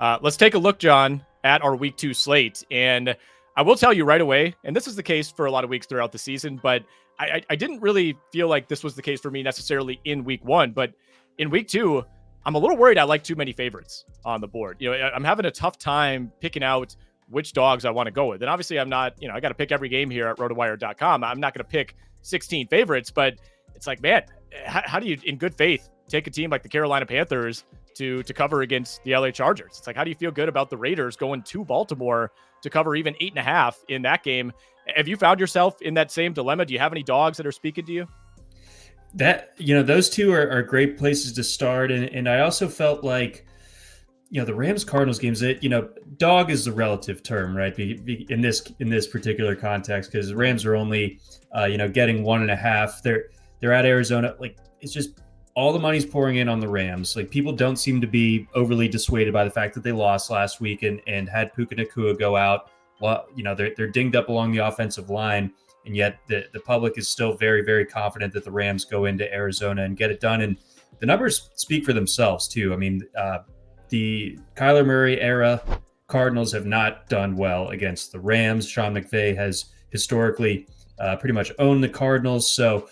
Let's take a look, John, at our week 2 slate. And I will tell you right away, and this is the case for a lot of weeks throughout the season, but I didn't really feel like this was the case for me necessarily in week 1. But in week 2, I'm a little worried I like too many favorites on the board. I'm having a tough time picking out which dogs I want to go with. And obviously, I'm not, I got to pick every game here at RotoWire.com. I'm not going to pick 16 favorites, but it's like, man, how do you, in good faith, take a team like the Carolina Panthers to cover against the LA Chargers? It's like, how do you feel good about the Raiders going to Baltimore to cover even 8.5 in that game? Have you found yourself in that same dilemma? Do you have any dogs that are speaking to you? Those two are great places to start. And I also felt like, the Rams Cardinals games, dog is the relative term, right? In this particular context, because the Rams are only, getting 1.5. They're at Arizona. Like, it's just all the money's pouring in on the Rams. Like, people don't seem to be overly dissuaded by the fact that they lost last week and had Puka Nacua go out. Well, they're dinged up along the offensive line, and yet the public is still very, very confident that the Rams go into Arizona and get it done. And the numbers speak for themselves too. I mean, the Kyler Murray era Cardinals have not done well against the Rams. Sean McVay has historically pretty much owned the Cardinals, so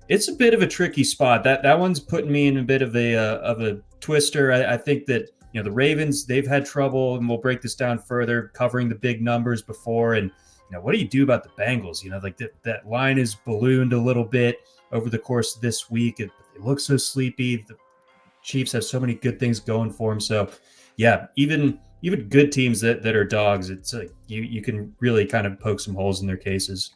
it's a bit of a tricky spot. That one's putting me in a bit of a twister. I think that the Ravens, they've had trouble, and we'll break this down further, covering the big numbers before. And what do you do about the Bengals? Like that line is ballooned a little bit over the course of this week. It looks so sleepy. The Chiefs have so many good things going for them. So, yeah, even good teams that are dogs, it's like you can really kind of poke some holes in their cases.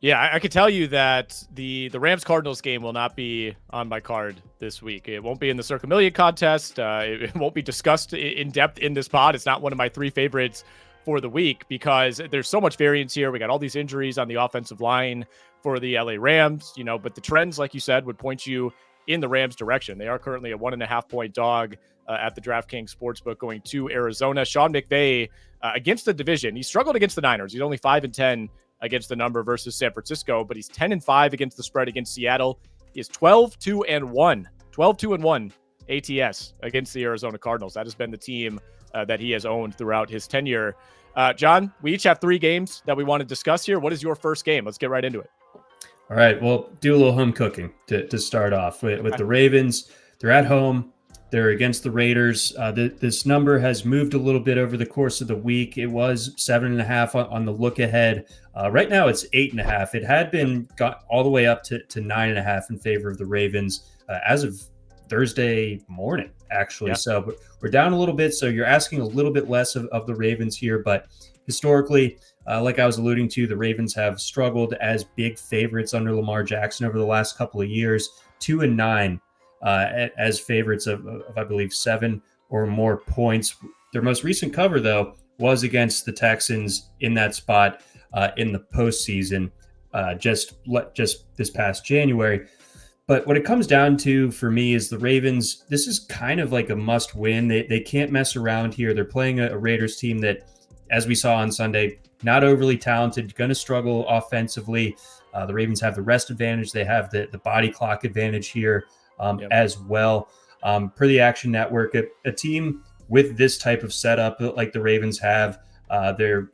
Yeah, I can tell you that the Rams Cardinals game will not be on my card this week. It won't be in the Circa Million contest. It won't be discussed in depth in this pod. It's not one of my 3 favorites for the week because there's so much variance here. We got all these injuries on the offensive line for the LA Rams, but the trends, like you said, would point you in the Rams direction. They are currently a 1.5 point dog at the DraftKings Sportsbook going to Arizona. Sean McVay against the division. He struggled against the Niners. He's only 5-10 against the number versus San Francisco, but he's 10-5 against the spread against Seattle. He is 12-2-1 ATS against the Arizona Cardinals. That has been the team that he has owned throughout his tenure. John, we each have 3 games that we want to discuss here. What is your first game? Let's get right into it. All right, well, do a little home cooking to start off with the Ravens. They're at home. They're against the Raiders. This number has moved a little bit over the course of the week. It was 7.5 on the look ahead. Right now it's 8.5. It had been got all the way up to 9.5 in favor of the Ravens as of Thursday morning, actually. Yeah. So we're down a little bit. So you're asking a little bit less of the Ravens here, but historically, like I was alluding to, the Ravens have struggled as big favorites under Lamar Jackson over the last couple of years, 2-9 as favorites of I believe 7 or more points. Their most recent cover, though, was against the Texans in that spot in the postseason just this past January. But what it comes down to for me is the Ravens, this is kind of like a must win. They can't mess around here. They're playing a Raiders team that, as we saw on Sunday, not overly talented, going to struggle offensively. The Ravens have the rest advantage. They have the body clock advantage here as well. Per the Action Network, a team with this type of setup like the Ravens have, they're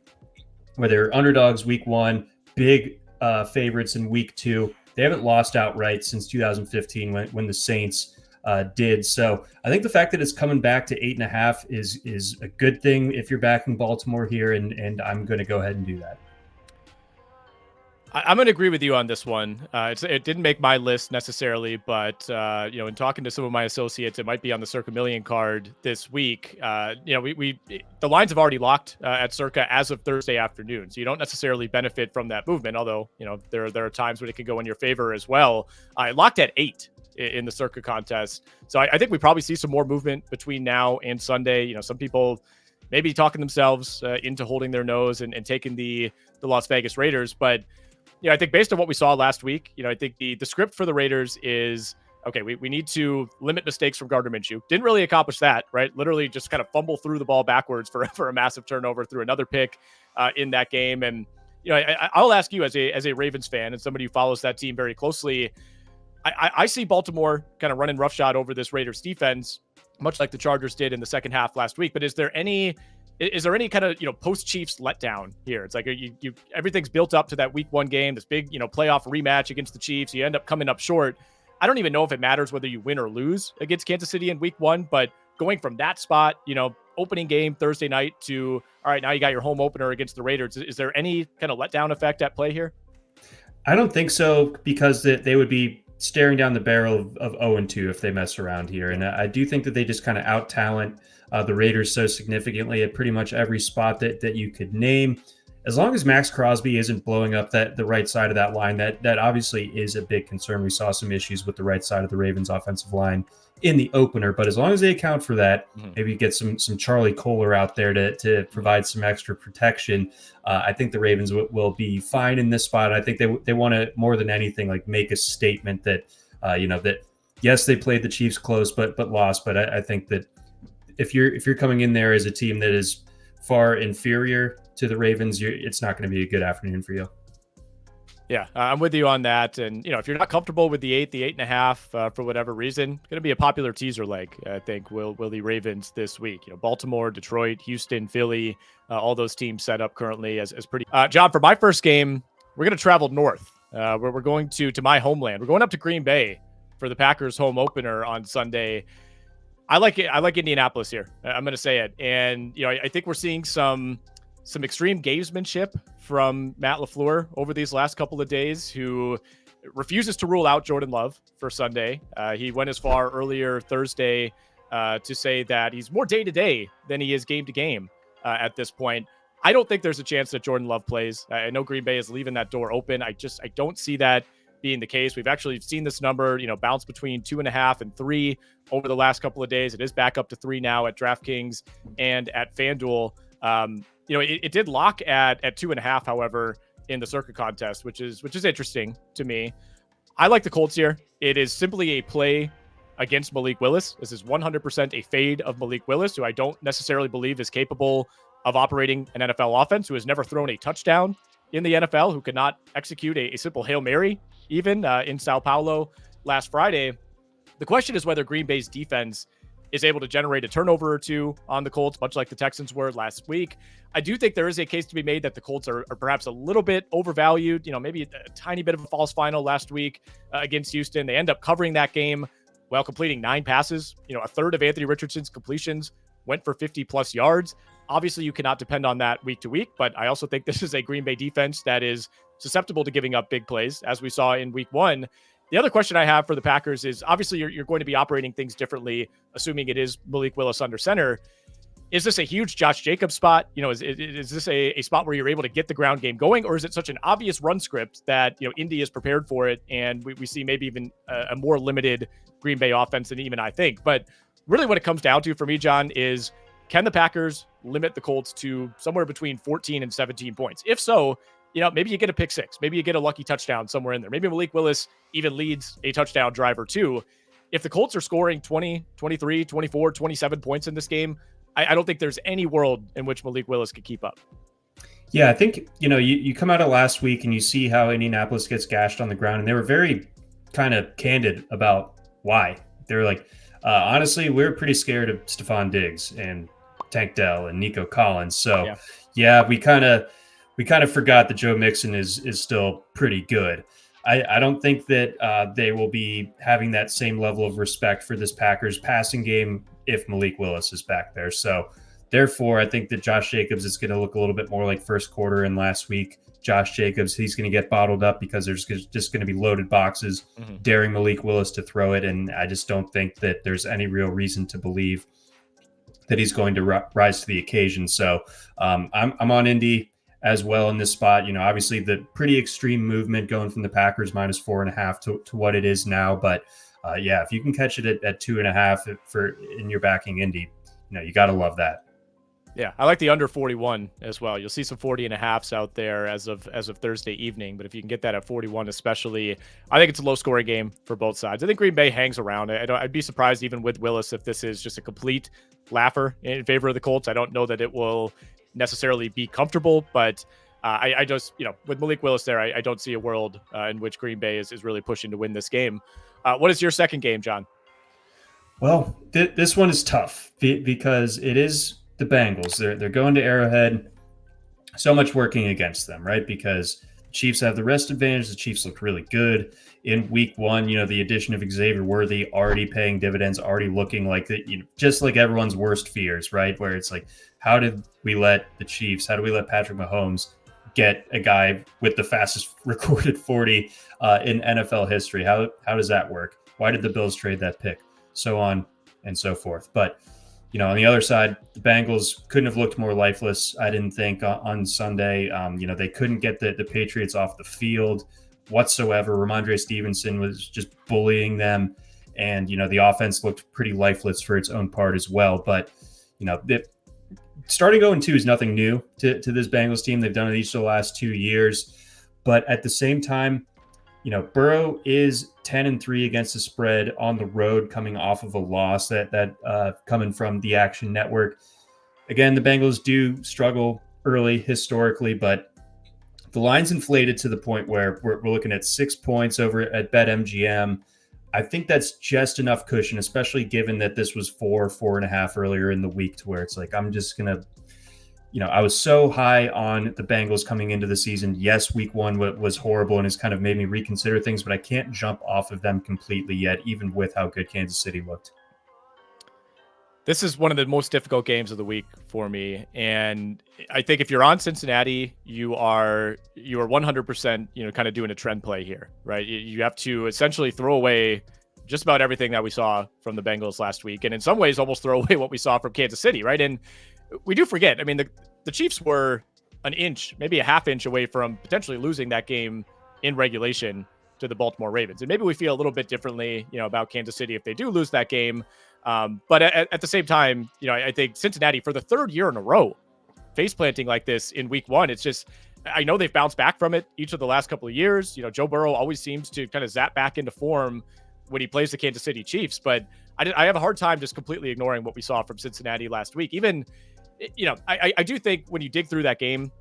underdogs week 1, big favorites in week 2. They haven't lost outright since 2015 when the Saints did. So I think the fact that it's coming back to 8.5 is a good thing if you're backing Baltimore here, and I'm going to go ahead and do that. I'm going to agree with you on this one. It didn't make my list necessarily, but in talking to some of my associates, it might be on the Circa Million card this week. The lines have already locked at Circa as of Thursday afternoon, so you don't necessarily benefit from that movement. Although there are times when it can go in your favor as well. It locked at 8 in the Circa contest, so I think we probably see some more movement between now and Sunday. Some people maybe talking themselves into holding their nose and taking the Las Vegas Raiders, but I think based on what we saw last week, I think the script for the Raiders is, okay, we need to limit mistakes from Gardner Minshew. Didn't really accomplish that, right? Literally just kind of fumble through the ball backwards for a massive turnover through another pick in that game. And, I'll ask you as a Ravens fan and somebody who follows that team very closely, I see Baltimore kind of running roughshod over this Raiders defense. much like the Chargers did in the second half last week. But is there any kind of, post Chiefs letdown here? It's like everything's built up to that week 1 game, this big, playoff rematch against the Chiefs. You end up coming up short. I don't even know if it matters whether you win or lose against Kansas City in week 1, but going from that spot, opening game Thursday night to, all right, now you got your home opener against the Raiders. Is there any kind of letdown effect at play here? I don't think so, because they would be staring down the barrel of 0-2 if they mess around here. And I do think that they just kind of out-talent the Raiders so significantly at pretty much every spot that you could name. As long as Max Crosby isn't blowing up the right side of that line, that obviously is a big concern. We saw some issues with the right side of the Ravens offensive line in the opener, but as long as they account for that, maybe you get some Charlie Kohler out there to provide some extra protection. I think the Ravens will be fine in this spot. I think they want to, more than anything, like make a statement that that yes, they played the Chiefs close but lost. But I think that if you're coming in there as a team that is far inferior to the Ravens, it's not going to be a good afternoon for you. Yeah, I'm with you on that. And, if you're not comfortable with the 8.5 for whatever reason, it's going to be a popular teaser leg, I think, will the Ravens this week. Baltimore, Detroit, Houston, Philly, all those teams set up currently as pretty. John, for my first game, we're going to travel north. We're going to my homeland. We're going up to Green Bay for the Packers home opener on Sunday. I like it. I like Indianapolis here. I'm going to say it. And, I think we're seeing some extreme gamesmanship from Matt LaFleur over these last couple of days, who refuses to rule out Jordan Love for Sunday. He went as far earlier Thursday to say that he's more day-to-day than he is game-to-game at this point. I don't think there's a chance that Jordan Love plays. I know Green Bay is leaving that door open. I don't see that being the case. We've actually seen this number, bounce between 2.5 and 3 over the last couple of days. It is back up to 3 now at DraftKings and at Fanduel. It did lock at 2.5, however, in the circuit contest, which is interesting to me. I like the Colts here. It is simply a play against Malik Willis. This is 100% a fade of Malik Willis, who I don't necessarily believe is capable of operating an NFL offense, who has never thrown a touchdown in the NFL, who could not execute a simple Hail Mary, even in Sao Paulo last Friday. The question is whether Green Bay's defense is able to generate a turnover or two on the Colts, much like the Texans were last week. I do think there is a case to be made that the Colts are perhaps a little bit overvalued. Maybe a tiny bit of a false final last week against Houston. They end up covering that game while completing 9 passes. A third of Anthony Richardson's completions went for 50+ yards. Obviously, you cannot depend on that week to week, but I also think this is a Green Bay defense that is susceptible to giving up big plays, as we saw in week 1. The other question I have for the Packers is, obviously you're going to be operating things differently, assuming it is Malik Willis under center. Is this a huge Josh Jacobs spot? Is this a spot where you're able to get the ground game going, or is it such an obvious run script that, Indy is prepared for it, and we see maybe even a more limited Green Bay offense than even I think? But really what it comes down to for me, John, is can the Packers limit the Colts to somewhere between 14 and 17 points? If so, maybe you get a pick 6. Maybe you get a lucky touchdown somewhere in there. Maybe Malik Willis even leads a touchdown drive or two. If the Colts are scoring 20, 23, 24, 27 points in this game, I don't think there's any world in which Malik Willis could keep up. Yeah, I think, you come out of last week and you see how Indianapolis gets gashed on the ground, and they were very kind of candid about why. They were like, honestly, we're pretty scared of Stephon Diggs and Tank Dell and Nico Collins. So, yeah we kind of forgot that Joe Mixon is still pretty good. I don't think that they will be having that same level of respect for this Packers passing game if Malik Willis is back there. So therefore, I think that Josh Jacobs is going to look a little bit more like first quarter in last week. Josh Jacobs, he's going to get bottled up because there's just going to be loaded boxes daring Malik Willis to throw it. And I just don't think that there's any real reason to believe that he's going to rise to the occasion. So I'm on Indy as well in this spot. Obviously the pretty extreme movement going from the Packers -4.5 to what it is now. But if you can catch it at 2.5 for in your backing Indy, you got to love that. Yeah, I like the under 41 as well. You'll see some 40.5s out there as of Thursday evening, but if you can get that at 41 especially, I think it's a low-scoring game for both sides. I think Green Bay hangs around. I'd be surprised even with Willis if this is just a complete laugher in favor of the Colts. I don't know that it will necessarily be comfortable, but I just, with Malik Willis there, I don't see a world in which Green Bay is really pushing to win this game. What is your second game, John? Well, this one is tough because it is the Bengals. They're going to Arrowhead. So much working against them, right? Because the Chiefs have the rest advantage. The Chiefs look really good in week one. The addition of Xavier Worthy already paying dividends, already looking like that, just like everyone's worst fears, right? Where it's like, how did we let the Chiefs, how do we let Patrick Mahomes get a guy with the fastest recorded 40 in NFL history? How does that work? Why did the Bills trade that pick? So on and so forth. But on the other side, the Bengals couldn't have looked more lifeless, I didn't think, on Sunday. They couldn't get the Patriots off the field whatsoever. Ramondre Stevenson was just bullying them. And, the offense looked pretty lifeless for its own part as well. But, starting 0-2 is nothing new to this Bengals team. They've done it each of the last 2 years. But at the same time, Burrow is 10-3 against the spread on the road, coming off of a loss that coming from the Action Network. Again, the Bengals do struggle early historically, but the line's inflated to the point where we're looking at 6 points over at BetMGM. I think that's just enough cushion, especially given that this was 4.5 earlier in the week, to where it's like, I'm just going to, I was so high on the Bengals coming into the season. Yes, week one was horrible and has kind of made me reconsider things, but I can't jump off of them completely yet, even with how good Kansas City looked. This is one of the most difficult games of the week for me. And I think if you're on Cincinnati, you are 100%, kind of doing a trend play here, right? You have to essentially throw away just about everything that we saw from the Bengals last week. And in some ways, almost throw away what we saw from Kansas City, right? And we do forget, I mean, the Chiefs were an inch, maybe a half inch away from potentially losing that game in regulation to the Baltimore Ravens. And maybe we feel a little bit differently, about Kansas City if they do lose that game. But at the same time, I think Cincinnati, for the third year in a row, face planting like this in week one, it's just, I know they've bounced back from it each of the last couple of years. Joe Burrow always seems to kind of zap back into form when he plays the Kansas City Chiefs. But I have a hard time just completely ignoring what we saw from Cincinnati last week. Even, I do think when you dig through that game,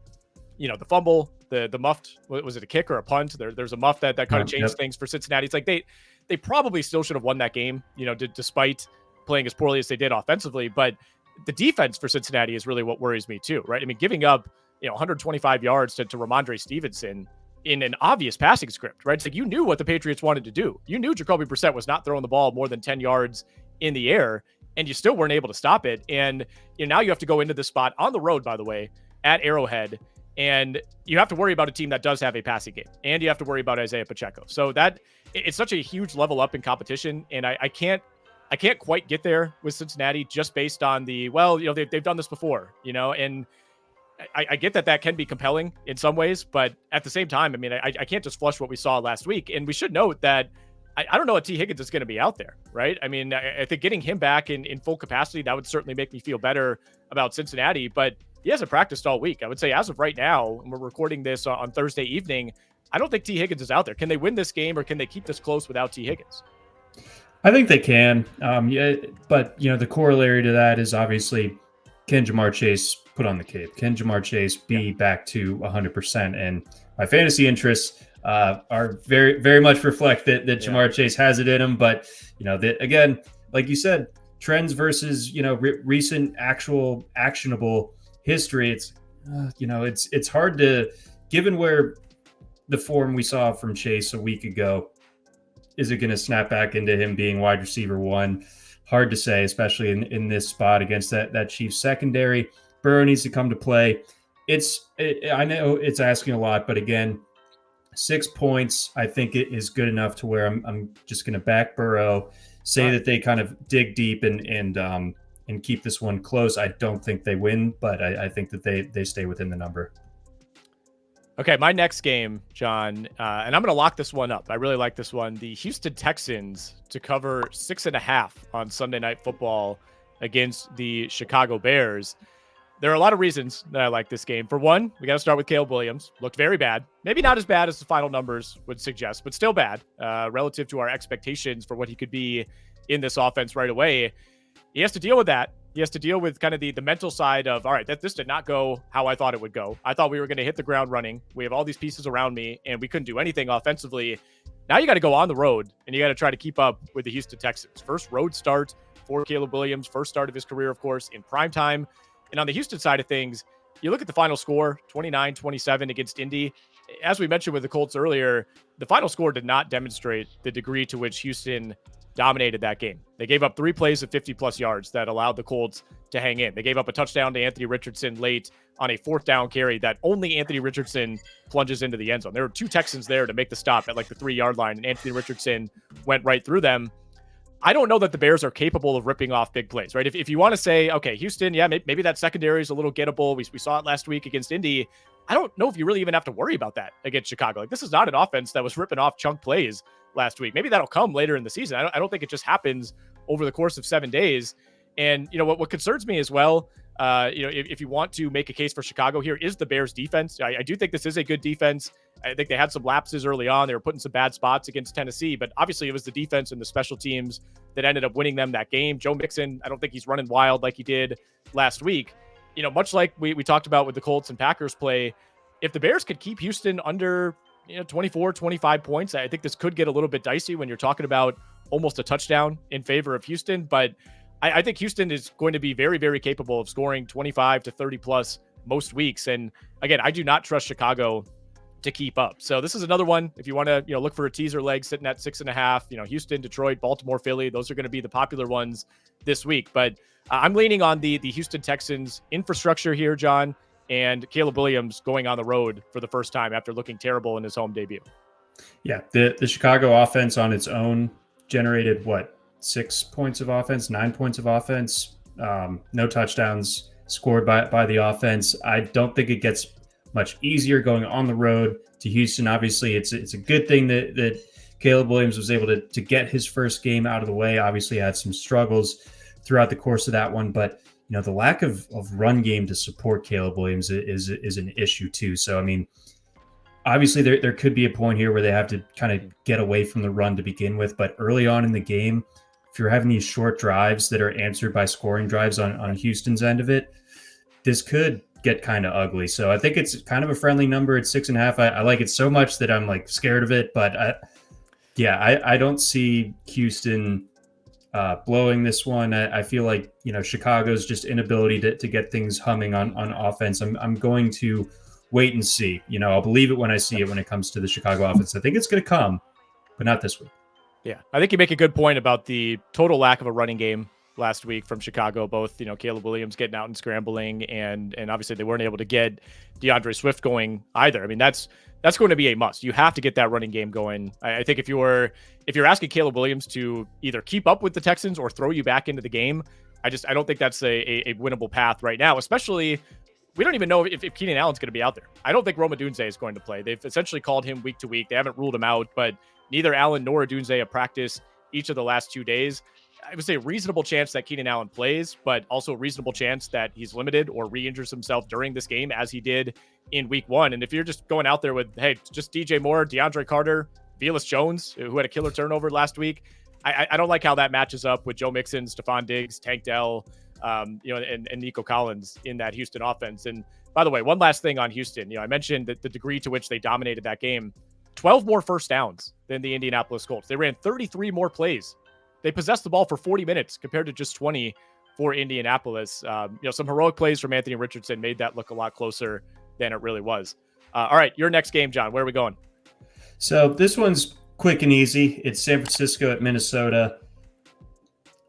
the fumble, the muffed, was it a kick or a punt? There's a muff that kind of changed things for Cincinnati. It's like they probably still should have won that game, despite playing as poorly as they did offensively. But the defense for Cincinnati is really what worries me too, right? I mean, giving up 125 yards to Ramondre Stevenson in an obvious passing script, right? It's like, you knew what the Patriots wanted to do. You knew Jacoby Brissett was not throwing the ball more than 10 yards in the air, and you still weren't able to stop it. And now you have to go into this spot on the road, by the way, at Arrowhead, and you have to worry about a team that does have a passing game, and you have to worry about Isaiah Pacheco. So that it's such a huge level up in competition, and I can't quite get there with Cincinnati just based on they've done this before, and I get that can be compelling in some ways, but at the same time, I mean, I can't just flush what we saw last week. And we should note that I don't know what T. Higgins is going to be out there, right? I mean, I think getting him back in full capacity, that would certainly make me feel better about Cincinnati, but he hasn't practiced all week. I would say as of right now, and we're recording this on Thursday evening, I don't think T. Higgins is out there. Can they win this game, or can they keep this close without T. Higgins? I think they can. But the corollary to that is obviously, can Jamar Chase put on the cape? Can Jamar Chase be back to 100%? And my fantasy interests are very, very much reflect that Jamar Chase has it in him. But, again, like you said, trends versus, recent actual actionable history. It's, it's hard to, given where the form we saw from Chase a week ago, is it going to snap back into him being wide receiver one? Hard to say, especially in this spot against that Chiefs secondary. Burrow needs to come to play. I know it's asking a lot, but again, 6 points, I think it is good enough to where I'm just going to back Burrow, say that they kind of dig deep and keep this one close. I don't think they win, but I think that they stay within the number. Okay, my next game, John, and I'm going to lock this one up. I really like this one. The Houston Texans to cover 6.5 on Sunday Night Football against the Chicago Bears. There are a lot of reasons that I like this game. For one, we got to start with Caleb Williams. Looked very bad. Maybe not as bad as the final numbers would suggest, but still bad relative to our expectations for what he could be in this offense right away. He has to deal with that. He has to deal with kind of the mental side of, all right, this did not go how I thought it would go. I thought we were going to hit the ground running. We have all these pieces around me, and we couldn't do anything offensively. Now you got to go on the road, and you got to try to keep up with the Houston Texans. First road start for Caleb Williams. First start of his career, of course, in primetime. And on the Houston side of things, you look at the final score, 29-27 against Indy. As we mentioned with the Colts earlier, the final score did not demonstrate the degree to which Houston dominated that game. They gave up 3 plays of 50-plus yards that allowed the Colts to hang in. They gave up a touchdown to Anthony Richardson late on a 4th down carry that only Anthony Richardson plunges into the end zone. There were 2 Texans there to make the stop at like the 3-yard line, and Anthony Richardson went right through them. I don't know that the Bears are capable of ripping off big plays, right? If you want to say, okay, Houston, yeah, maybe that secondary is a little gettable. We saw it last week against Indy. I don't know if you really even have to worry about that against Chicago. Like, this is not an offense that was ripping off chunk plays last week. Maybe that'll come later in the season. I don't think it just happens over the course of 7 days. And, what concerns me as well, if you want to make a case for Chicago here, is the Bears defense. I do think this is a good defense. I think they had some lapses early on. They were put in some bad spots against Tennessee, but obviously it was the defense and the special teams that ended up winning them that game. Joe Mixon, I don't think he's running wild like he did last week. Much like we talked about with the Colts and Packers play, if the Bears could keep Houston under 24, 25 points, I think this could get a little bit dicey when you're talking about almost a touchdown in favor of Houston. But I think Houston is going to be very, very capable of scoring 25 to 30 plus most weeks. And again, I do not trust Chicago to keep up. So this is another one. If you want to, look for a teaser leg sitting at 6.5, Houston, Detroit, Baltimore, Philly, those are going to be the popular ones this week. But I'm leaning on the Houston Texans infrastructure here, John, and Caleb Williams going on the road for the first time after looking terrible in his home debut. Yeah. The Chicago offense on its own generated 6 points of offense, 9 points of offense, no touchdowns scored by the offense. I don't think it gets much easier going on the road to Houston. Obviously, it's a good thing that Caleb Williams was able to get his first game out of the way. Obviously, had some struggles throughout the course of that one, but the lack of run game to support Caleb Williams is an issue too. So, I mean, obviously there could be a point here where they have to kind of get away from the run to begin with, but early on in the game, if you're having these short drives that are answered by scoring drives on Houston's end of it, this could get kind of ugly. So I think it's kind of a friendly number at 6.5. I like it so much that I'm like scared of it, but I don't see Houston blowing this one. I feel like, Chicago's just inability to get things humming on offense. I'm going to wait and see. I'll believe it when I see it when it comes to the Chicago offense. I think it's going to come, but not this week. Yeah, I think you make a good point about the total lack of a running game last week from Chicago. Both, Caleb Williams getting out and scrambling, and obviously they weren't able to get DeAndre Swift going either. I mean, that's going to be a must. You have to get that running game going. I think if you're asking Caleb Williams to either keep up with the Texans or throw you back into the game, I don't think that's a winnable path right now. Especially, we don't even know if Keenan Allen's going to be out there. I don't think Rome Odunze is going to play. They've essentially called him week to week. They haven't ruled him out, but neither Allen nor Odunze have practiced each of the last 2 days. I would say a reasonable chance that Keenan Allen plays, but also a reasonable chance that he's limited or re-injures himself during this game as he did in week 1. And if you're just going out there with, hey, just DJ Moore, DeAndre Carter, Velus Jones, who had a killer turnover last week, I don't like how that matches up with Joe Mixon, Stephon Diggs, Tank Dell, and Nico Collins in that Houston offense. And by the way, one last thing on Houston, I mentioned that the degree to which they dominated that game, 12 more first downs than the Indianapolis Colts. They ran 33 more plays. They possessed the ball for 40 minutes compared to just 20 for Indianapolis. Some heroic plays from Anthony Richardson made that look a lot closer than it really was. All right, your next game, John. Where are we going? So this one's quick and easy. It's San Francisco at Minnesota.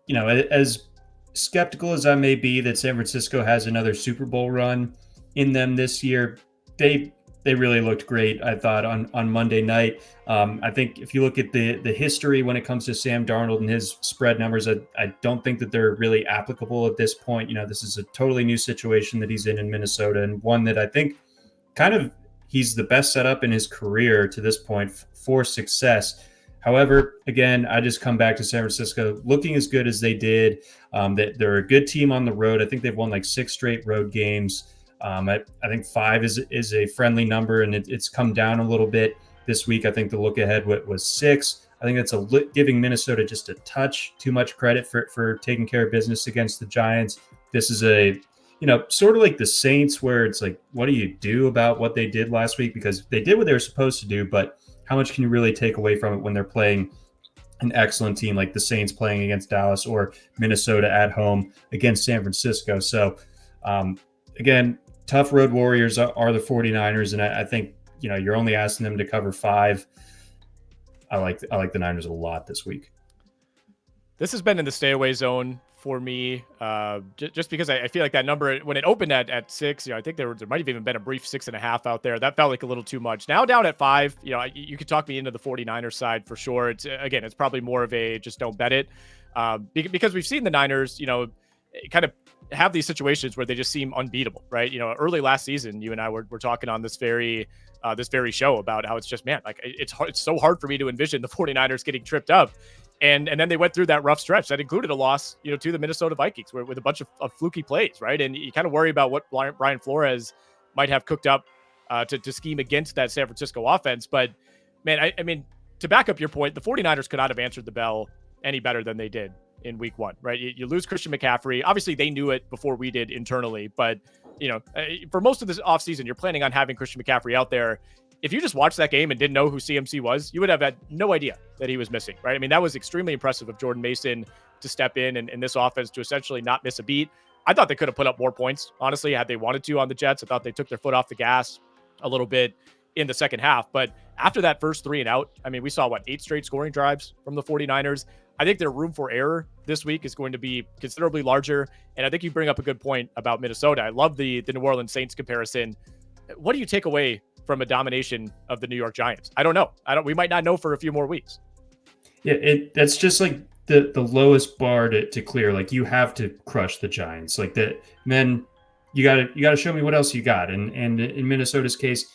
As skeptical as I may be that San Francisco has another Super Bowl run in them this year, they really looked great, I thought, on Monday night. I think if you look at the history when it comes to Sam Darnold and his spread numbers, I don't think that they're really applicable at this point. This is a totally new situation that he's in Minnesota, and one that I think kind of he's the best set up in his career to this point for success. However, again, I just come back to San Francisco looking as good as they did. That they're a good team on the road. I think they've won like 6 straight road games. I think 5 is a friendly number, and it's come down a little bit this week. I think the look ahead was 6. I think that's giving Minnesota just a touch too much credit for taking care of business against the Giants. This is sort of like the Saints, where it's like, what do you do about what they did last week? Because they did what they were supposed to do, but how much can you really take away from it when they're playing an excellent team like the Saints playing against Dallas or Minnesota at home against San Francisco. So again, tough road warriors are the 49ers. And I think, you're only asking them to cover 5. I like the Niners a lot this week. This has been in the stay away zone for me, just because I feel like that number, when it opened at 6, I think there might have even been a brief 6.5 out there. That felt like a little too much. Now down at 5, you could talk me into the 49ers side for sure. It's probably more of a just don't bet it, because we've seen the Niners, kind of have these situations where they just seem unbeatable, right? Early last season, you and I were talking on this very show about how it's just, man, like it's so hard for me to envision the 49ers getting tripped up. And then they went through that rough stretch that included a loss, to the Minnesota Vikings with a bunch of fluky plays, right? And you kind of worry about what Brian Flores might have cooked up to scheme against that San Francisco offense. But, man, I mean, to back up your point, the 49ers could not have answered the bell any better than they did in week 1, right? You lose Christian McCaffrey. Obviously, they knew it before we did internally. But, for most of this offseason, you're planning on having Christian McCaffrey out there. If you just watched that game and didn't know who CMC was, you would have had no idea that he was missing, right? I mean, that was extremely impressive of Jordan Mason to step in and this offense to essentially not miss a beat. I thought they could have put up more points, honestly, had they wanted to on the Jets. I thought they took their foot off the gas a little bit in the second half. But after that first 3 and out, I mean, we saw, 8 straight scoring drives from the 49ers. I think their room for error this week is going to be considerably larger. And I think you bring up a good point about Minnesota. I love the New Orleans Saints comparison. What do you take away from a domination of the New York Giants? I don't know. We might not know for a few more weeks. Yeah, that's just like the lowest bar to clear. Like, you have to crush the Giants like that. And then you gotta show me what else you got. And in Minnesota's case,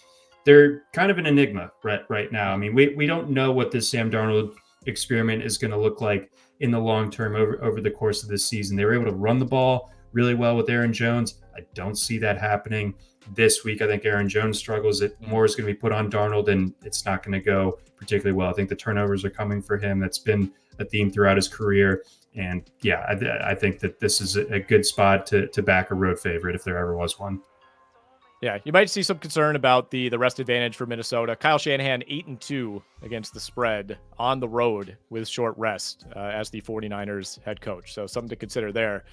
they're kind of an enigma right now. I mean, we don't know what this Sam Darnold experiment is going to look like in the long term over the course of this season. They were able to run the ball really well with Aaron Jones. I don't see that happening this week. I think Aaron Jones struggles. More is going to be put on Darnold, and it's not going to go particularly well. I think the turnovers are coming for him. That's been a theme throughout his career. And yeah, I think that this is a good spot to back a road favorite if there ever was one. Yeah, you might see some concern about the rest advantage for Minnesota. Kyle Shanahan 8-2 against the spread on the road with short rest as the 49ers head coach. So something to consider there.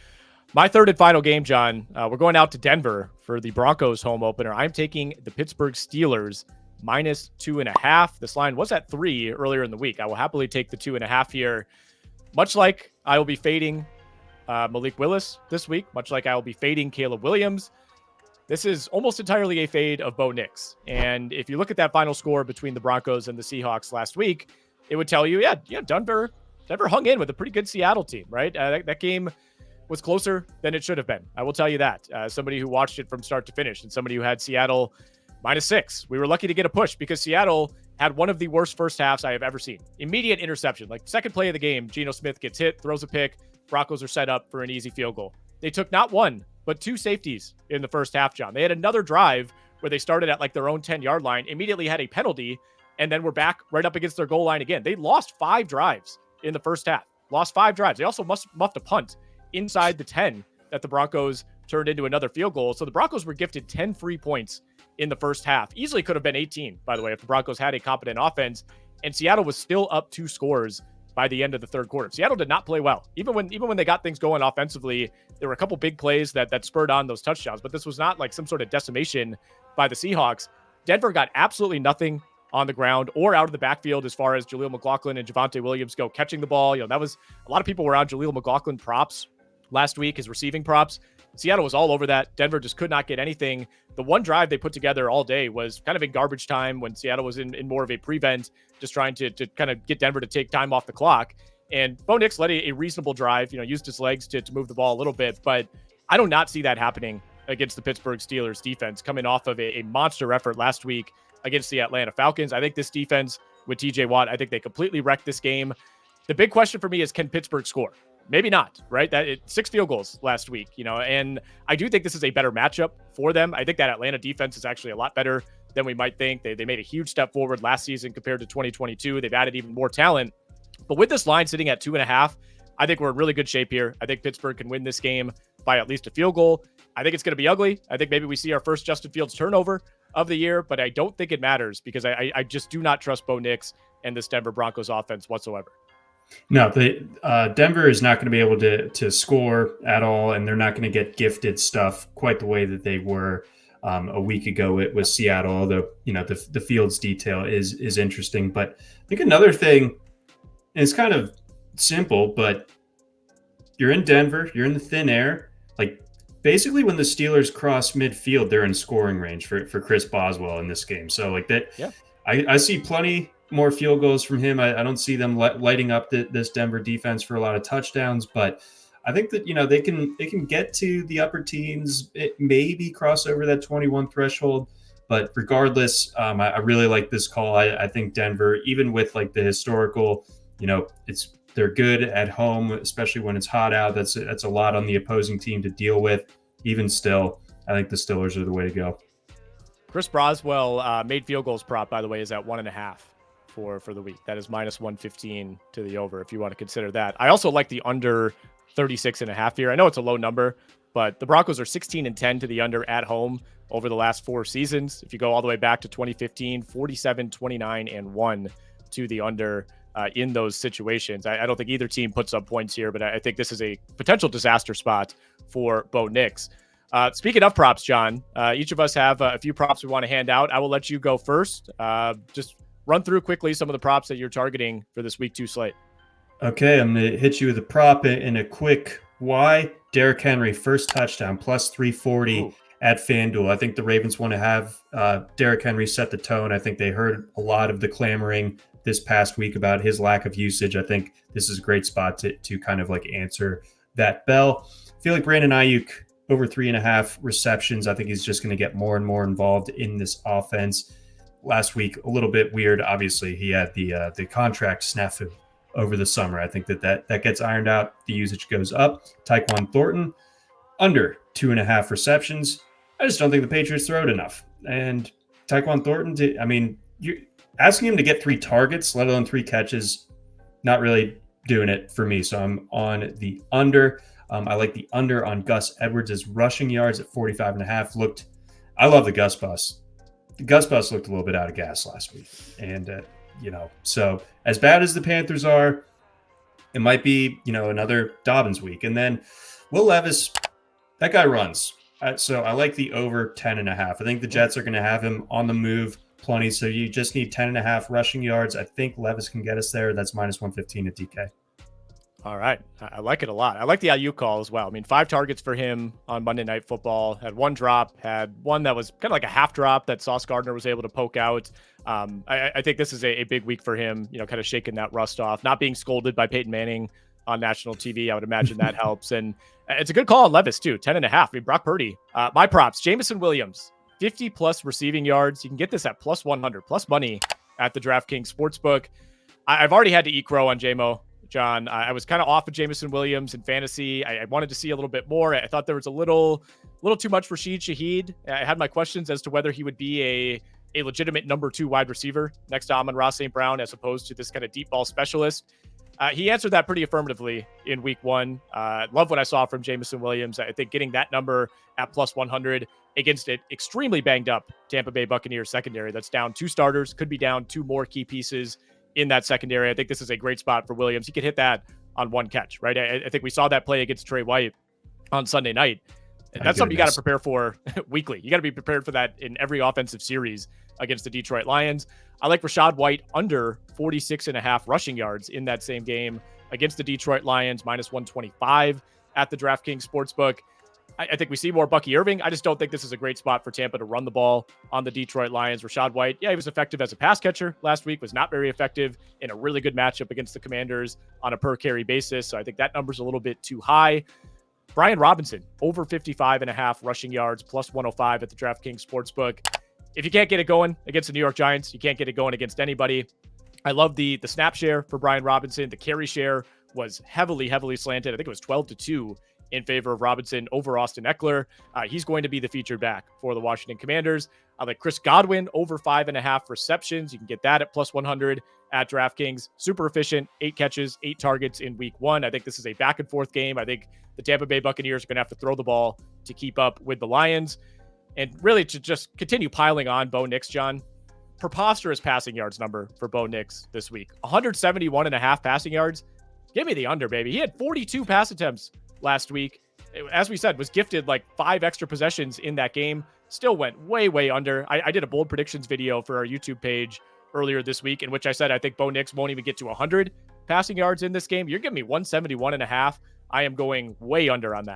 My third and final game, John, we're going out to Denver for the Broncos home opener. I'm taking the Pittsburgh Steelers -2.5. This line was at 3 earlier in the week. I will happily take the 2.5 here. Much like I will be fading Malik Willis this week, much like I will be fading Caleb Williams, this is almost entirely a fade of Bo Nix. And if you look at that final score between the Broncos and the Seahawks last week, it would tell you, Denver hung in with a pretty good Seattle team, right? That game was closer than it should have been. I will tell you that. Somebody who watched it from start to finish and somebody who had Seattle -6. We were lucky to get a push because Seattle had one of the worst first halves I have ever seen. Immediate interception, like second play of the game, Geno Smith gets hit, throws a pick. Broncos are set up for an easy field goal. They took not one, but 2 safeties in the first half, John. They had another drive where they started at like their own 10-yard line, immediately had a penalty, and then were back right up against their goal line again. They lost 5 drives in the first half. Lost 5 drives. They also muffed a punt inside the 10 that the Broncos turned into another field goal. So the Broncos were gifted 10 free points in the first half. Easily could have been 18, by the way, if the Broncos had a competent offense. And Seattle was still up 2 scores by the end of the third quarter. Seattle did not play well. Even when they got things going offensively, there were a couple big plays that spurred on those touchdowns, but this was not like some sort of decimation by the Seahawks. Denver got absolutely nothing on the ground or out of the backfield as far as Jaleel McLaughlin and Javonte Williams go catching the ball. That was a lot of people were on Jaleel McLaughlin props last week, his receiving props. Seattle was all over that. Denver just could not get anything. The one drive they put together all day was kind of in garbage time when Seattle was in more of a prevent, just trying to kind of get Denver to take time off the clock. And Bo Nix led a reasonable drive, used his legs to move the ball a little bit, but I do not see that happening against the Pittsburgh Steelers defense coming off of a monster effort last week against the Atlanta Falcons. I think this defense with TJ Watt, I think they completely wrecked this game. The big question for me is, can Pittsburgh score? Maybe not, right? 6 field goals last week, and I do think this is a better matchup for them. I think that Atlanta defense is actually a lot better than we might think. They made a huge step forward last season compared to 2022. They've added even more talent. But with this line sitting at 2.5, I think we're in really good shape here. I think Pittsburgh can win this game by at least a field goal. I think it's going to be ugly. I think maybe we see our first Justin Fields turnover of the year, but I don't think it matters because I just do not trust Bo Nix and this Denver Broncos offense whatsoever. No, Denver is not going to be able to score at all, and they're not going to get gifted stuff quite the way that they were a week ago with Seattle. Although the Fields detail is interesting, but I think another thing, and it's kind of simple, but you're in Denver, you're in the thin air. Like basically, when the Steelers cross midfield, they're in scoring range for Chris Boswell in this game. So like that, Yeah. I see plenty more field goals from him. I don't see them lighting up this Denver defense for a lot of touchdowns, but I think that they can get to the upper teens, maybe cross over that 21 threshold. But regardless, I really like this call. I think Denver, even with like the historical, they're good at home, especially when it's hot out. That's a lot on the opposing team to deal with. Even still, I think the Steelers are the way to go. Chris Boswell made field goals prop, by the way, is at 1.5 for the week. That is minus 115 to the over, if you want to consider that. I also like the under 36.5 here. I know it's a low number, but the Broncos are 16-10 to the under at home over the last 4 seasons. If you go all the way back to 2015, 47, 29, and 1 to the under in those situations. I don't think either team puts up points here, but I think this is a potential disaster spot for Bo Nix. Speaking of props, John, each of us have a few props we want to hand out. I will let you go first. Just run through quickly some of the props that you're targeting for this week 2 slate. Okay, I'm going to hit you with a prop in a quick why. Derrick Henry, first touchdown, plus 340 at Fanduel. I think the Ravens want to have Derrick Henry set the tone. I think they heard a lot of the clamoring this past week about his lack of usage. I think this is a great spot to kind of like answer that bell. I feel like Brandon Ayuk, over 3.5 receptions. I think he's just going to get more and more involved in this offense. Last week, a little bit weird. Obviously, he had the contract snafu over the summer. I think that gets ironed out. The usage goes up. Tyquan Thornton, under 2.5 receptions. I just don't think the Patriots throw it enough. And Tyquan Thornton, you're asking him to get 3 targets, let alone 3 catches, not really doing it for me. So I'm on the under. I like the under on Gus Edwards' rushing yards at 45.5. I love the Gus bus. The Gus bus looked a little bit out of gas last week. And, so as bad as the Panthers are, it might be, another Dobbins week. And then Will Levis, that guy runs. So I like the over 10.5. I think the Jets are going to have him on the move plenty. So you just need 10.5 rushing yards. I think Levis can get us there. That's minus 115 at DK. All right. I like it a lot. I like the Ayuk call as well. 5 targets for him on Monday Night Football. Had 1 drop, had one that was kind of like a half drop that Sauce Gardner was able to poke out. I think this is a big week for him, kind of shaking that rust off, not being scolded by Peyton Manning on national TV. I would imagine that helps. And it's a good call on Levis too, 10.5. Brock Purdy. My props, Jameson Williams, 50 plus receiving yards. You can get this at plus 100, plus money at the DraftKings Sportsbook. I've already had to eat crow on JMO. John, I was kind of off of Jameson Williams in fantasy. I wanted to see a little bit more. I thought there was a little too much Rashid Shaheed. I had my questions as to whether he would be a legitimate number 2 wide receiver next to Amon-Ra St. Brown, as opposed to this kind of deep ball specialist. He answered that pretty affirmatively in week 1. Love what I saw from Jameson Williams. I think getting that number at plus 100 against an extremely banged up Tampa Bay Buccaneers secondary that's down 2 starters, could be down 2 more key pieces in that secondary. I think this is a great spot for Williams. He could hit that on 1 catch, right? I think we saw that play against Trey White on Sunday night. And that's something you got to prepare for weekly. You got to be prepared for that in every offensive series against the Detroit Lions. I like Rachaad White under 46.5 rushing yards in that same game against the Detroit Lions, minus 125 at the DraftKings Sportsbook. I think we see more Bucky Irving. I just don't think this is a great spot for Tampa to run the ball on the Detroit Lions. Rachaad White, he was effective as a pass catcher last week, was not very effective in a really good matchup against the Commanders on a per carry basis. So I think that number's a little bit too high. Brian Robinson, over 55.5 rushing yards, plus 105 at the DraftKings Sportsbook. If you can't get it going against the New York Giants, you can't get it going against anybody. I love the snap share for Brian Robinson. The carry share was heavily slanted. I think it was 12-2 in favor of Robinson over Austin Eckler. He's going to be the featured back for the Washington Commanders. I like Chris Godwin over 5.5 receptions. You can get that at plus 100 at DraftKings. Super efficient, 8 catches, 8 targets in week 1. I think this is a back and forth game. I think the Tampa Bay Buccaneers are going to have to throw the ball to keep up with the Lions. And really to just continue piling on Bo Nix, John. Preposterous passing yards number for Bo Nix this week. 171.5 passing yards. Give me the under, baby. He had 42 pass attempts last week. As we said, was gifted like 5 extra possessions in that game. Still went way under. I did a bold predictions video for our YouTube page earlier this week in which I said I think Bo Nix won't even get to 100 passing yards in this game. You're giving me 171.5. I am going way under on that.